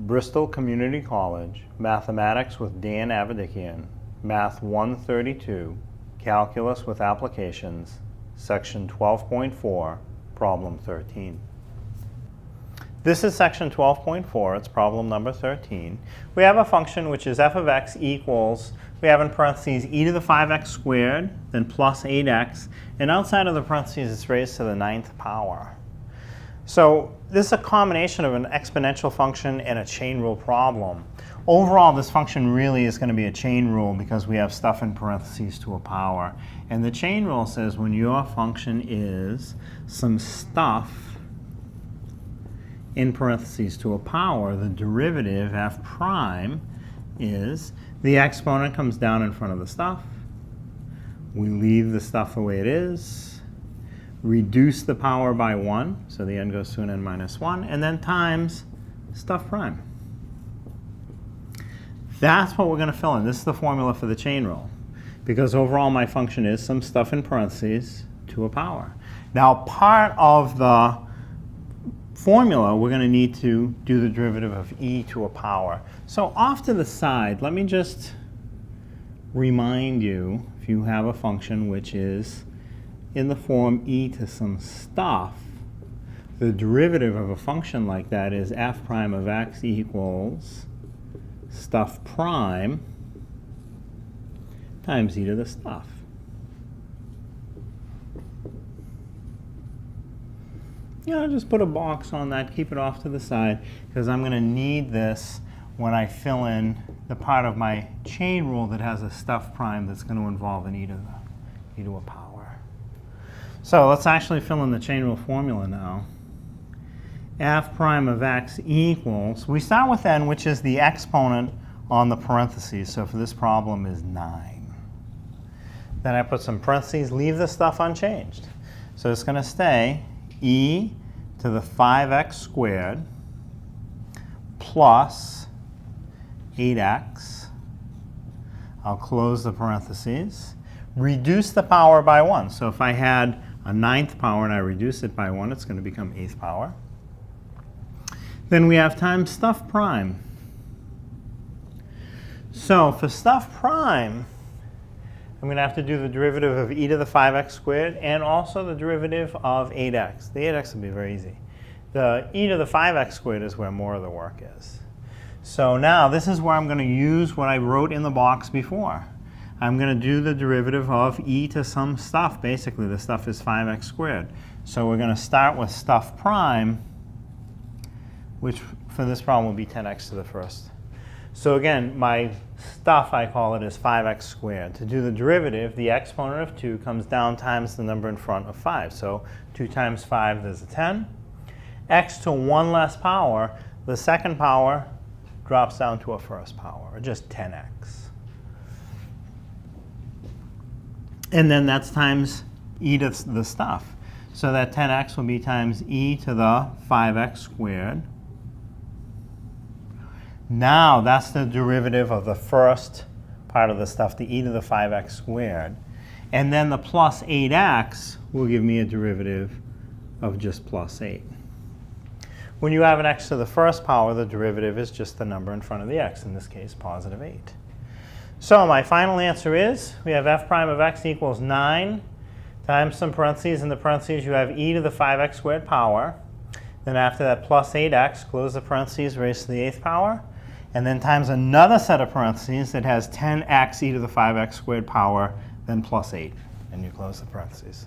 Bristol Community College, Mathematics with Dan Avedikian, Math 132, Calculus with Applications, Section 12.4, Problem 13. This is Section 12.4, it's problem number 13. We have a function which is f of x equals, we have in parentheses e to the 5x squared, then plus 8x, and outside of the parentheses it's raised to the 9th power. So this is a combination of an exponential function and a chain rule problem. Overall, this function really is going to be a chain rule because we have stuff in parentheses to a power. And the chain rule says when your function is some stuff in parentheses to a power, the derivative, f prime, is the exponent comes down in front of the stuff. We leave the stuff the way it is. Reduce the power by 1, so the n goes to an n minus 1, and then times stuff prime. That's what we're going to fill in. This is the formula for the chain rule, because overall my function is some stuff in parentheses to a power. Now, part of the formula, we're going to need to do the derivative of e to a power. So off to the side, let me just remind you, if you have a function which is in the form e to some stuff, the derivative of a function like that is f prime of x equals stuff prime times e to the stuff. Just put a box on that, keep it off to the side, because I'm going to need this when I fill in the part of my chain rule that has a stuff prime that's going to involve an e to a power. So let's actually fill in the chain rule formula now. F prime of x equals, we start with n, which is the exponent on the parentheses. So for this problem is 9. Then I put some parentheses, leave the stuff unchanged. So it's going to stay e to the 5x squared plus 8x. I'll close the parentheses. Reduce the power by 1. So if I had a 9th power and I reduce it by 1, it's going to become 8th power. Then we have times stuff prime. So for stuff prime, I'm going to have to do the derivative of e to the 5x squared and also the derivative of 8x. The 8x will be very easy. The e to the 5x squared is where more of the work is. So now this is where I'm going to use what I wrote in the box before. I'm going to do the derivative of e to some stuff. Basically, the stuff is 5x squared. So we're going to start with stuff prime, which for this problem will be 10x to the first. So again, my stuff, I call it, is 5x squared. To do the derivative, the exponent of 2 comes down times the number in front of 5. So 2 times 5 is a 10. X to 1 less power, the second power drops down to a first power, or just 10x. And then that's times e to the stuff. So that 10x will be times e to the 5x squared. Now that's the derivative of the first part of the stuff, the e to the 5x squared. And then the plus 8x will give me a derivative of just plus 8. When you have an x to the first power, the derivative is just the number in front of the x, in this case, positive 8. So my final answer is, we have f prime of x equals 9 times some parentheses. In the parentheses, you have e to the 5x squared power. Then after that, plus 8x, close the parentheses, raise to the 8th power. And then times another set of parentheses that has 10x e to the 5x squared power, then plus 8. And you close the parentheses.